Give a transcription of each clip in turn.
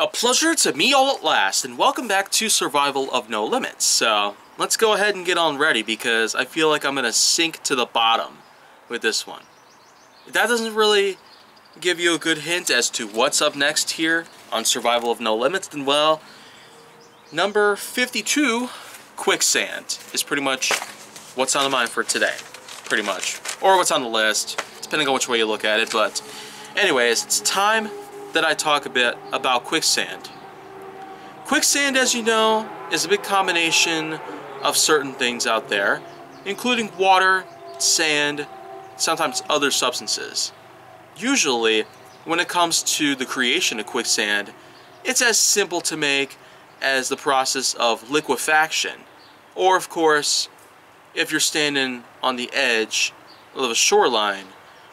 A pleasure to meet y'all at last, and welcome back to Survival of No Limits. So, let's go ahead and get on ready, because I feel like I'm going to sink to the bottom with this one. If that doesn't really give you a good hint as to what's up next here on Survival of No Limits, then well, number 52, Quicksand, is pretty much what's on the mind for today. Pretty much. Or what's on the list, depending on which way you look at it. But anyways, it's time that I talk a bit about quicksand. Quicksand, as you know, is a big combination of certain things out there, including water, sand, sometimes other substances. Usually, when it comes to the creation of quicksand, it's as simple to make as the process of liquefaction. Or, of course, if you're standing on the edge of a shoreline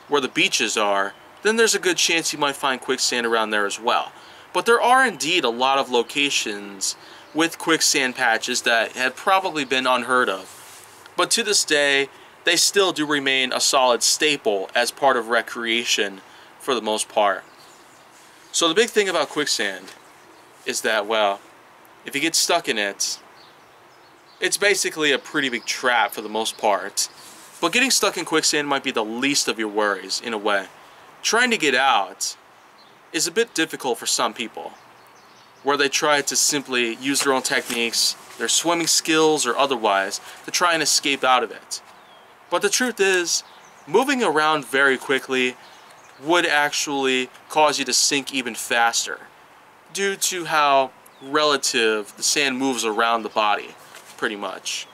where the beaches are, then there's a good chance you might find quicksand around there as well. But there are indeed a lot of locations with quicksand patches that have probably been unheard of. But to this day, they still do remain a solid staple as part of recreation for the most part. So the big thing about quicksand is that, well, if you get stuck in it, it's basically a pretty big trap for the most part. But getting stuck in quicksand might be the least of your worries, in a way. Trying to get out is a bit difficult for some people, where they try to simply use their own techniques, their swimming skills or otherwise, to try and escape out of it. But the truth is, moving around very quickly would actually cause you to sink even faster, due to how relative the sand moves around the body, pretty much.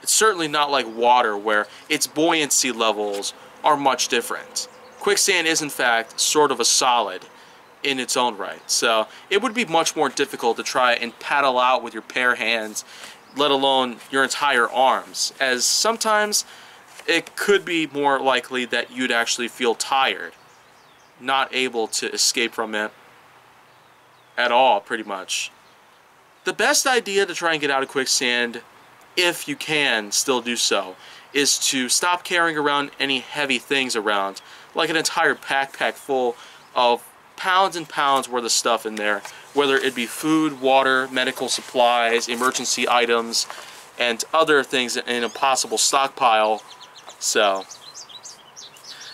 It's certainly not like water, where its buoyancy levels are much different. Quicksand is, in fact, sort of a solid in its own right. So it would be much more difficult to try and paddle out with your bare hands, let alone your entire arms, as sometimes it could be more likely that you'd actually feel tired, not able to escape from it at all, pretty much. The best idea to try and get out of quicksand, if you can still do so, is to stop carrying around any heavy things around, like an entire backpack full of pounds and pounds worth of stuff in there, whether it be food, water, medical supplies, emergency items, and other things in a possible stockpile. So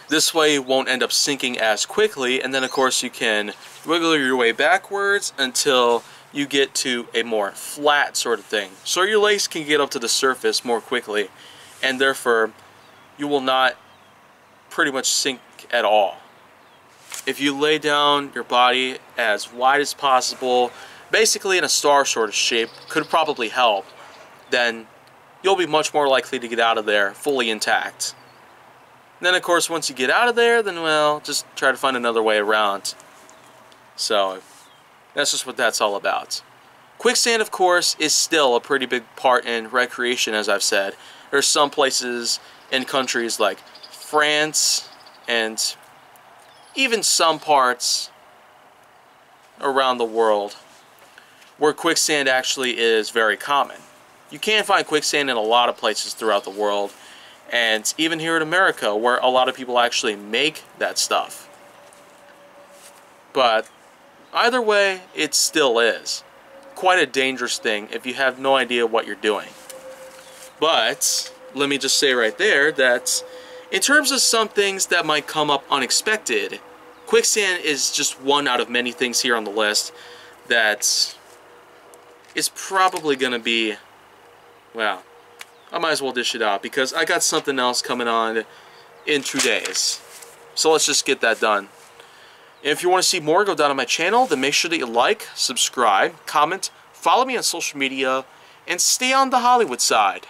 this way you won't end up sinking as quickly, and then of course you can wiggle your way backwards until you get to a more flat sort of thing, so your legs can get up to the surface more quickly, and therefore you will not pretty much sink at all. If you lay down your body as wide as possible, basically in a star sort of shape, could probably help, then you'll be much more likely to get out of there fully intact. Then of course once you get out of there, then well, just try to find another way around. So that's just what that's all about. Quicksand, of course, is still a pretty big part in recreation, as I've said. There's some places in countries like France and even some parts around the world where quicksand actually is very common. You can find quicksand in a lot of places throughout the world, and even here in America, where a lot of people actually make that stuff. But either way, it still is quite a dangerous thing if you have no idea what you're doing. But let me just say right there that in terms of some things that might come up unexpected, quicksand is just one out of many things here on the list that is probably going to be, well, I might as well dish it out because I got something else coming on in 2 days. So let's just get that done. And if you want to see more go down on my channel, then make sure that you like, subscribe, comment, follow me on social media, and stay on the Hollywood side.